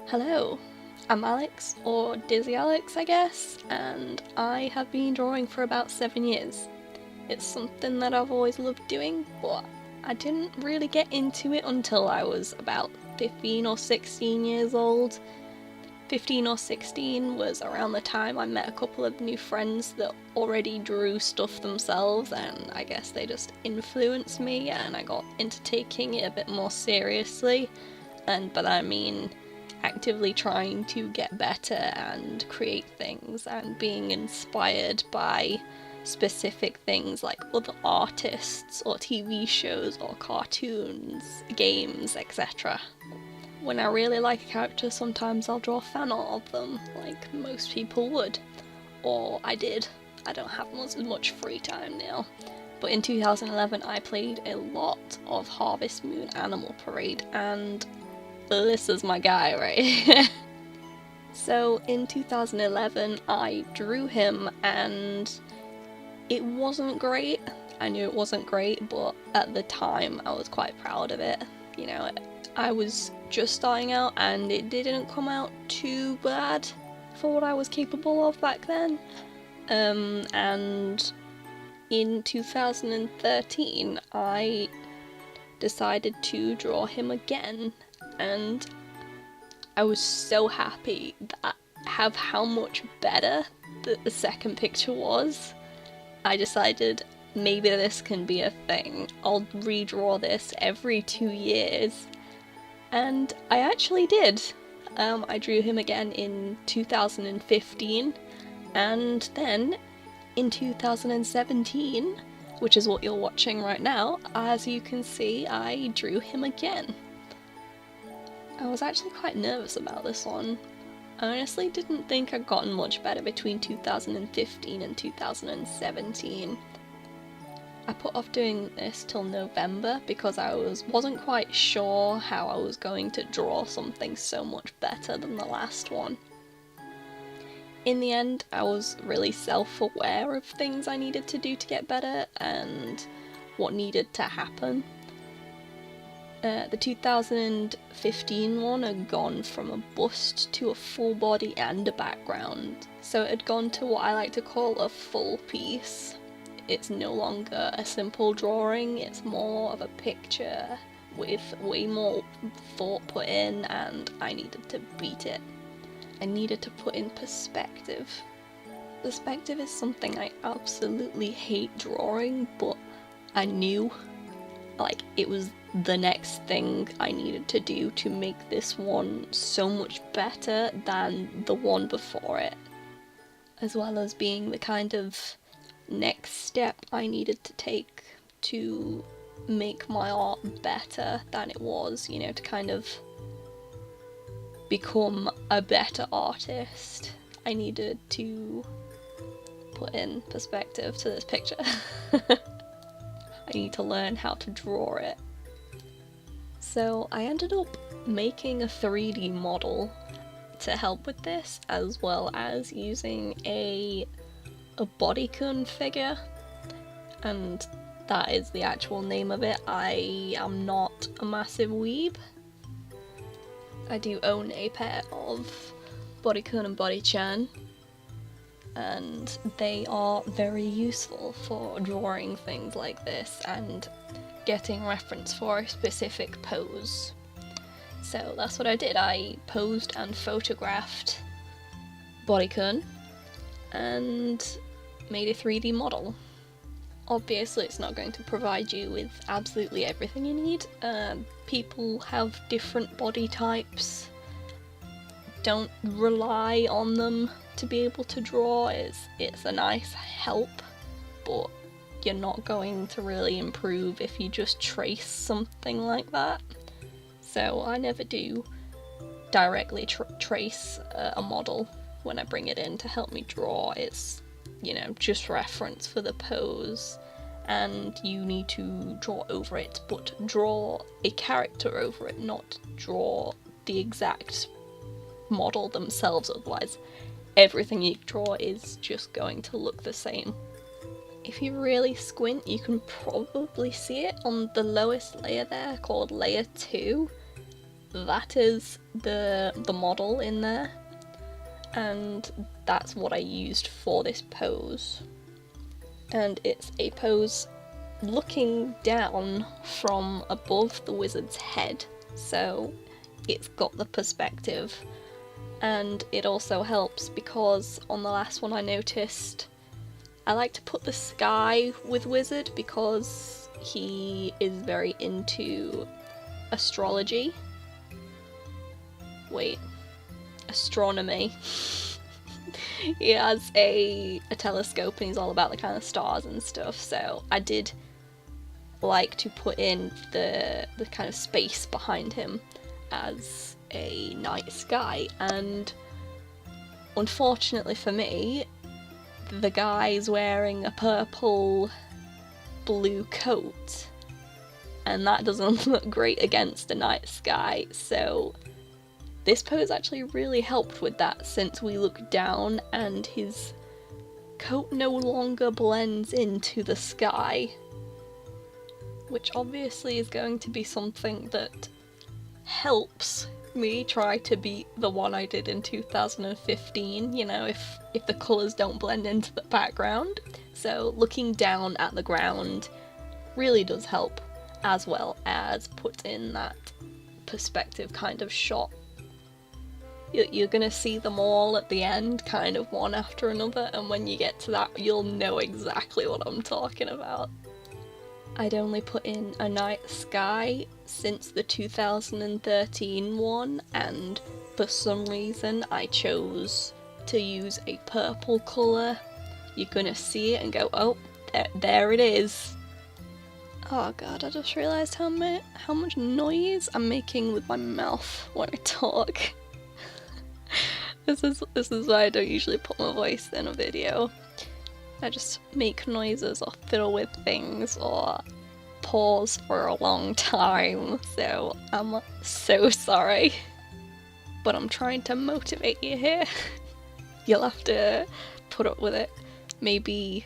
Hello, I'm Alex, or Dizzy Alex, I guess, and I have been drawing for about 7 years. It's something that I've always loved doing, but I didn't really get into it until I was about 15 or 16 years old. 15 or 16 was around the time I met a couple of new friends that already drew stuff themselves, and I guess they just influenced me, and I got into taking it a bit more seriously. And by that I mean actively trying to get better and create things and being inspired by specific things like other artists or TV shows or cartoons, games, etc. When I really like a character, sometimes I'll draw fan art of them, like most people would. Or I did. I don't have as much free time now. But in 2011 I played a lot of Harvest Moon Animal Parade, and this is my guy right. So in 2011 I drew him and it wasn't great. I knew it wasn't great, but at the time I was quite proud of it. You know, I was just starting out and it didn't come out too bad for what I was capable of back then. And in 2013 I decided to draw him again, and I was so happy that how much better the second picture was. I decided maybe this can be a thing. I'll redraw this every 2 years. And I actually did. I drew him again in 2015, and then in 2017, which is what you're watching right now, as you can see, I drew him again. I was actually quite nervous about this one. I honestly didn't think I'd gotten much better between 2015 and 2017. I put off doing this till November because I wasn't quite sure how I was going to draw something so much better than the last one. In the end, I was really self-aware of things I needed to do to get better and what needed to happen. The 2015 one had gone from a bust to a full body and a background, so it had gone to what I like to call a full piece. It's no longer a simple drawing, it's more of a picture with way more thought put in, and I needed to beat it. I needed to put in perspective. Perspective is something I absolutely hate drawing, but I knew it was the next thing I needed to do to make this one so much better than the one before it, as well as being the kind of next step I needed to take to make my art better than it was, you know, to kind of become a better artist. I needed to put in perspective to this picture. I need to learn how to draw it. So I ended up making a 3D model to help with this, as well as using a bodycon figure, and that is the actual name of it. I am not a massive weeb. I do own a pair of bodycon and bodychan, and they are very useful for drawing things like this and getting reference for a specific pose. So that's what I did. I posed and photographed bodycon and made a 3D model. Obviously it's not going to provide you with absolutely everything you need. People have different body types. Don't rely on them to be able to draw. It's a nice help, but you're not going to really improve if you just trace something like that. So I never do directly trace a model when I bring it in to help me draw. It's, you know, just reference for the pose, and you need to draw over it, but draw a character over it, not draw the exact model themselves, otherwise everything you draw is just going to look the same. If you really squint, you can probably see it on the lowest layer there, called layer 2. that is the model in there, and that's what I used for this pose. And it's a pose looking down from above the wizard's head, so it's got the perspective. And it also helps because on the last one I noticed I like to put the sky with wizard because he is very into astrology. Wait, astronomy. He has a telescope and he's all about the kind of stars and stuff, so I did like to put in the kind of space behind him as a night sky. And unfortunately for me, the guy's wearing a purple blue coat, and that doesn't look great against the night sky, so this pose actually really helped with that, since we look down and his coat no longer blends into the sky, which obviously is going to be something that helps me try to beat the one I did in 2015, you know, if the colours don't blend into the background. So looking down at the ground really does help, as well as put in that perspective kind of shot. You're gonna see them all at the end, kind of one after another, and when you get to that, you'll know exactly what I'm talking about. I'd only put in a night sky since the 2013 one, and for some reason I chose to use a purple colour. You're gonna see it and go, oh, there it is. Oh god, I just realised how much noise I'm making with my mouth when I talk. This is why I don't usually put my voice in a video. I just make noises or fiddle with things or pause for a long time, so I'm so sorry. But I'm trying to motivate you here. You'll have to put up with it. Maybe,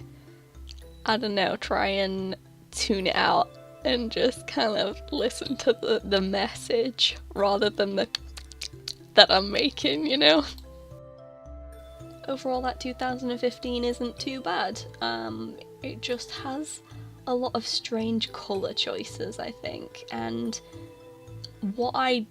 I don't know, try and tune it out and just kind of listen to the message rather than the that I'm making, you know? Overall, that 2015 isn't too bad. It just has a lot of strange colour choices, I think, and I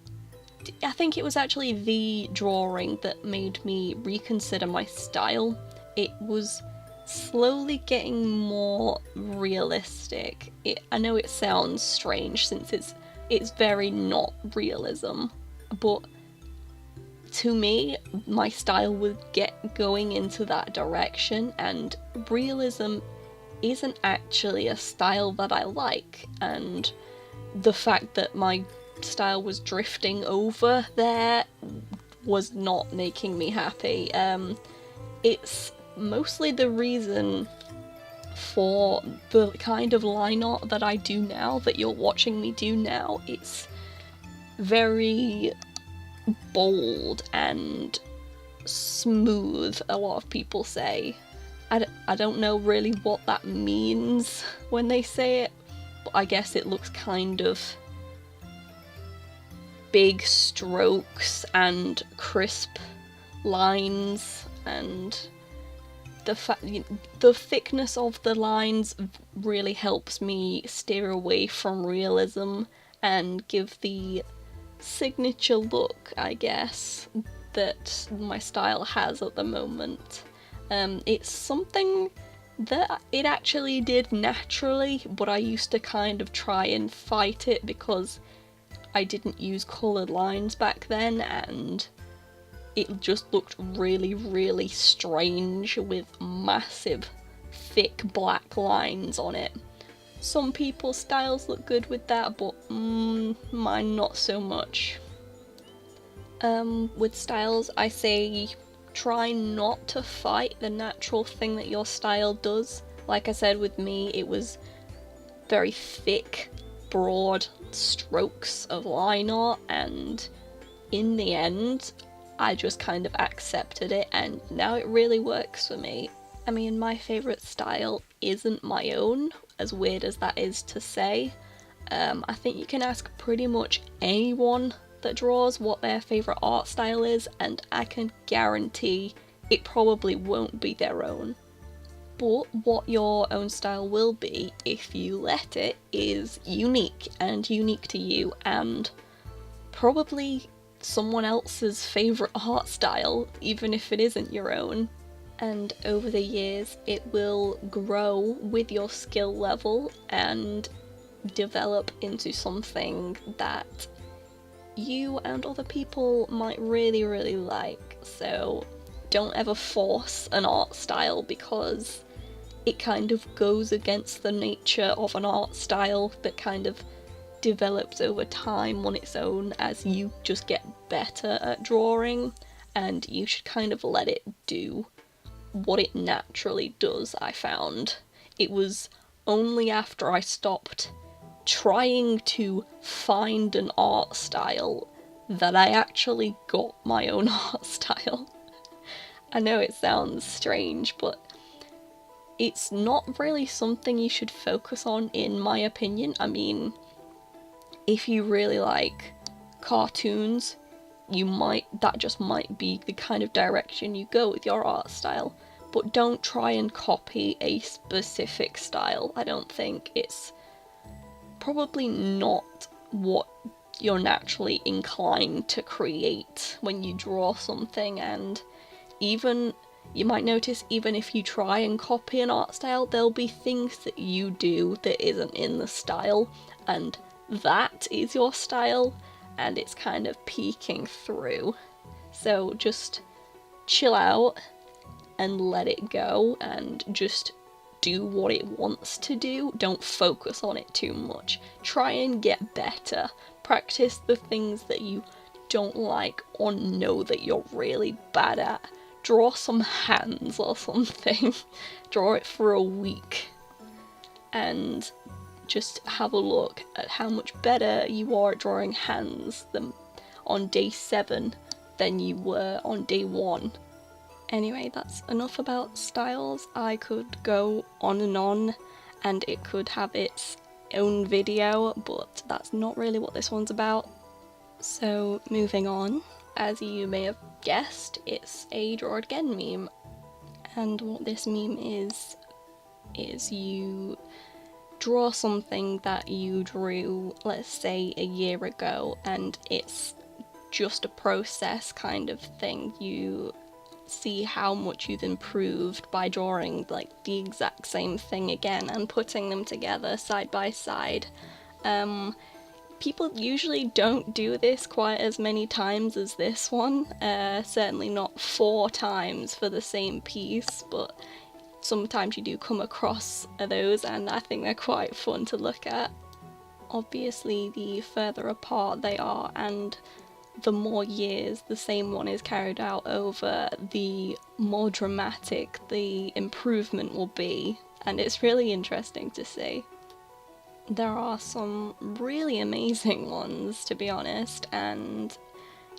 think it was actually the drawing that made me reconsider my style. It was slowly getting more realistic. I know it sounds strange since it's very not realism, but to me, my style would get going into that direction, and realism isn't actually a style that I like, and the fact that my style was drifting over there was not making me happy. It's mostly the reason for the kind of line art that I do now, that you're watching me do now. It's very bold and smooth, a lot of people say. I don't know really what that means when they say it, but I guess it looks kind of big strokes and crisp lines, and the thickness of the lines really helps me steer away from realism and give the signature look, I guess, that my style has at the moment. It's something that it actually did naturally, but I used to kind of try and fight it because I didn't use coloured lines back then, and it just looked really, really strange with massive, thick black lines on it. Some people's styles look good with that, but mine not so much. With styles, I say try not to fight the natural thing that your style does. Like I said, with me, it was very thick, broad strokes of line art, and in the end, I just kind of accepted it, and now it really works for me. I mean, my favourite style isn't my own, as weird as that is to say. I think you can ask pretty much anyone that draws what their favourite art style is, and I can guarantee it probably won't be their own. But what your own style will be, if you let it, is unique and unique to you, and probably someone else's favourite art style, even if it isn't your own. And over the years, it will grow with your skill level and develop into something that you and other people might really, really like. So don't ever force an art style, because it kind of goes against the nature of an art style that kind of develops over time on its own as you just get better at drawing, and you should kind of let it do what it naturally does. I found it was only after I stopped trying to find an art style that I actually got my own art style. I know it sounds strange, but it's not really something you should focus on, in my opinion. I mean, if you really like cartoons, that just might be the kind of direction you go with your art style. But don't try and copy a specific style. I don't think it's probably not what you're naturally inclined to create when you draw something. And even you might notice, even if you try and copy an art style, there'll be things that you do that isn't in the style, and that is your style, and it's kind of peeking through. So just chill out and let it go, and just do what it wants to do. Don't focus on it too much. Try and get better. Practice the things that you don't like or know that you're really bad at. Draw some hands or something. Draw it for a week and just have a look at how much better you are at drawing hands on day 7 than you were on day 1. Anyway, that's enough about styles. I could go on, and it could have its own video, but that's not really what this one's about. So moving on, as you may have guessed, it's a draw it again meme. And what this meme is you draw something that you drew, let's say, a year ago, and it's just a process kind of thing. You see how much you've improved by drawing like the exact same thing again and putting them together side by side. People usually don't do this quite as many times as this one, certainly not 4 times for the same piece, but sometimes you do come across those, and I think they're quite fun to look at. Obviously, the further apart they are and the more years the same one is carried out over, the more dramatic the improvement will be, and it's really interesting to see. There are some really amazing ones, to be honest, and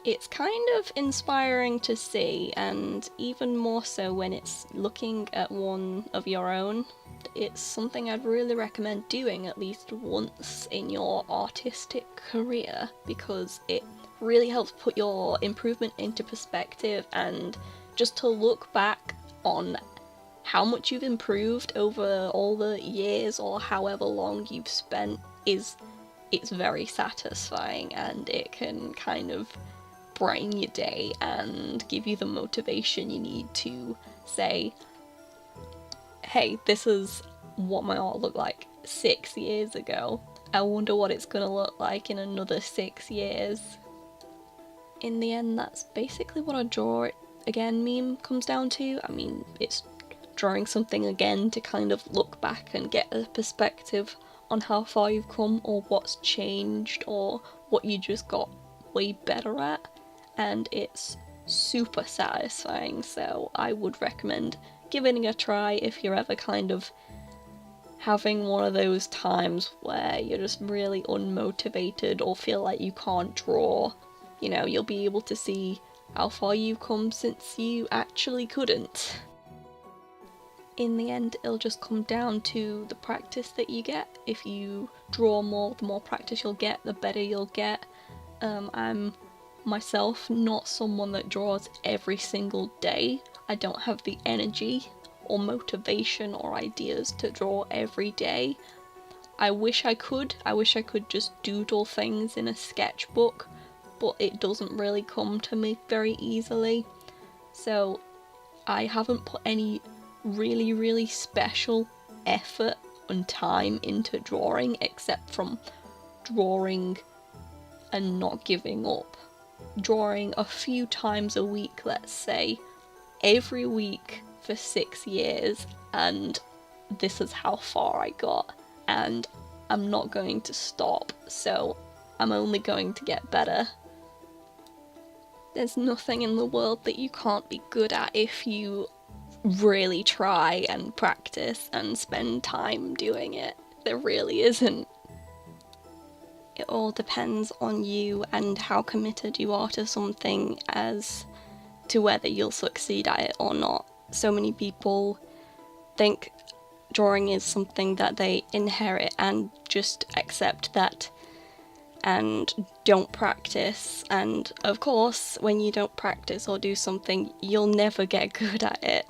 it's kind of inspiring to see, and even more so when it's looking at one of your own. It's something I'd really recommend doing at least once in your artistic career, because it really helps put your improvement into perspective, and just to look back on how much you've improved over all the years or however long you've spent it's very satisfying, and it can kind of brighten your day and give you the motivation you need to say, hey, this is what my art looked like 6 years ago. I wonder what it's gonna look like in another 6 years. In the end, that's basically what a draw it again meme comes down to. I mean, it's drawing something again to kind of look back and get a perspective on how far you've come, or what's changed, or what you just got way better at, and it's super satisfying, so I would recommend giving it a try if you're ever kind of having one of those times where you're just really unmotivated or feel like you can't draw. You know, you'll be able to see how far you've come since you actually couldn't. In the end, it'll just come down to the practice that you get. If you draw more, the more practice you'll get, the better you'll get. I'm myself not someone that draws every single day. I don't have the energy or motivation or ideas to draw every day. I wish I could. I wish I could just doodle things in a sketchbook, but it doesn't really come to me very easily. So I haven't put any really special effort and time into drawing, except from drawing and not giving up. Drawing a few times a week, let's say, every week for 6 years, and this is how far I got, and I'm not going to stop, so I'm only going to get better. There's nothing in the world that you can't be good at if you really try and practice and spend time doing it. There really isn't. It all depends on you and how committed you are to something as to whether you'll succeed at it or not. So many people think drawing is something that they inherit and just accept that and don't practice, and of course when you don't practice or do something, you'll never get good at it.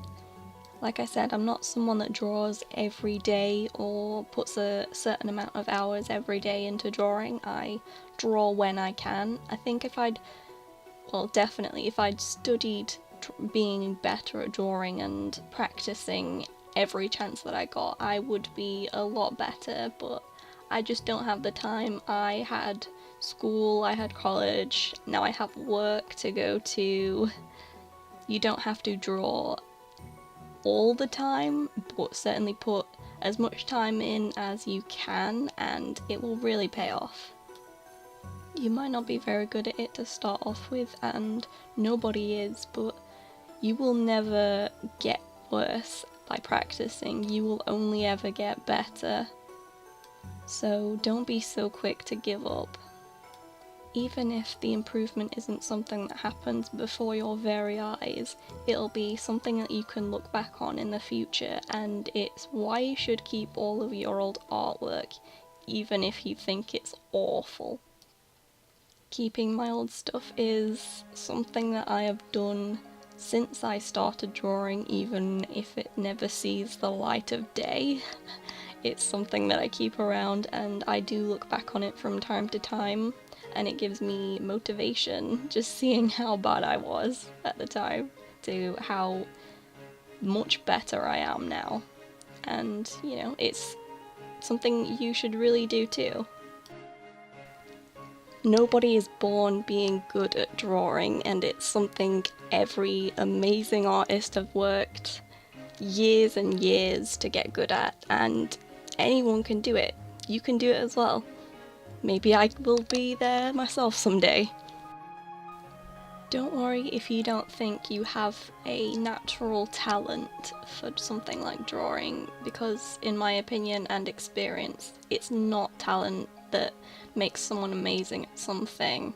Like I said, I'm not someone that draws every day or puts a certain amount of hours every day into drawing. I draw when I can. I think if I'd studied being better at drawing and practicing every chance that I got, I would be a lot better, but I just don't have the time. I had school, I had college, now I have work to go to. You don't have to draw all the time, but certainly put as much time in as you can and it will really pay off. You might not be very good at it to start off with, and nobody is, but you will never get worse by practicing. You will only ever get better. So don't be so quick to give up. Even if the improvement isn't something that happens before your very eyes, it'll be something that you can look back on in the future, and it's why you should keep all of your old artwork, even if you think it's awful. Keeping my old stuff is something that I have done since I started drawing, even if it never sees the light of day. It's something that I keep around, and I do look back on it from time to time, and it gives me motivation just seeing how bad I was at the time to how much better I am now. And, you know, it's something you should really do too. Nobody is born being good at drawing, and it's something every amazing artist have worked years and years to get good at, and anyone can do it. You can do it as well. Maybe I will be there myself someday. Don't worry if you don't think you have a natural talent for something like drawing, because in my opinion and experience, it's not talent that makes someone amazing at something.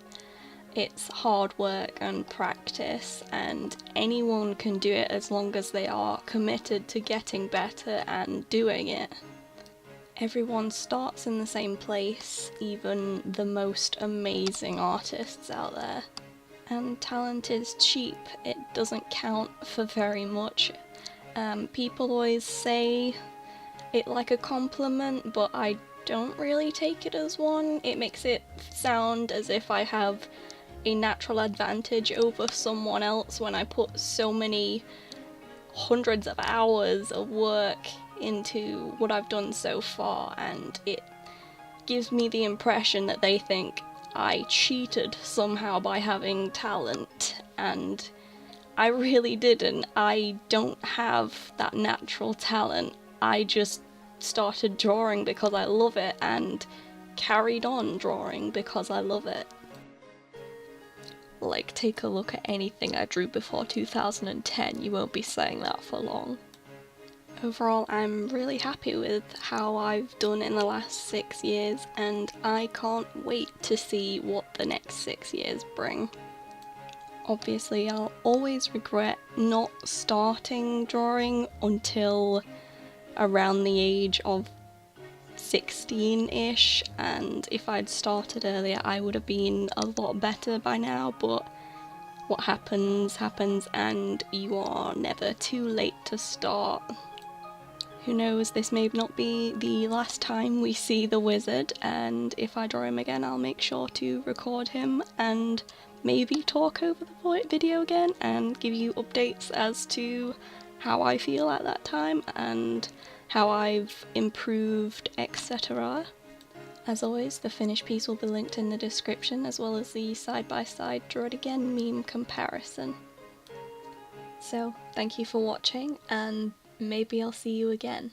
It's hard work and practice, and anyone can do it as long as they are committed to getting better and doing it. Everyone starts in the same place, even the most amazing artists out there. And talent is cheap, it doesn't count for very much. People always say it like a compliment, but I don't really take it as one. It makes it sound as if I have a natural advantage over someone else when I put so many hundreds of hours of work into what I've done so far, and it gives me the impression that they think I cheated somehow by having talent, and I really didn't. I don't have that natural talent. I just started drawing because I love it and carried on drawing because I love it. Like, take a look at anything I drew before 2010, you won't be saying that for long. Overall, I'm really happy with how I've done in the last 6 years, and I can't wait to see what the next 6 years bring. Obviously, I'll always regret not starting drawing until around the age of 16-ish, and if I'd started earlier I would have been a lot better by now, but what happens happens, and you are never too late to start. Who knows, this may not be the last time we see the wizard, and if I draw him again I'll make sure to record him and maybe talk over the video again and give you updates as to how I feel at that time and how I've improved, etc. As always, the finished piece will be linked in the description, as well as the side-by-side draw it again meme comparison. So, thank you for watching, and maybe I'll see you again.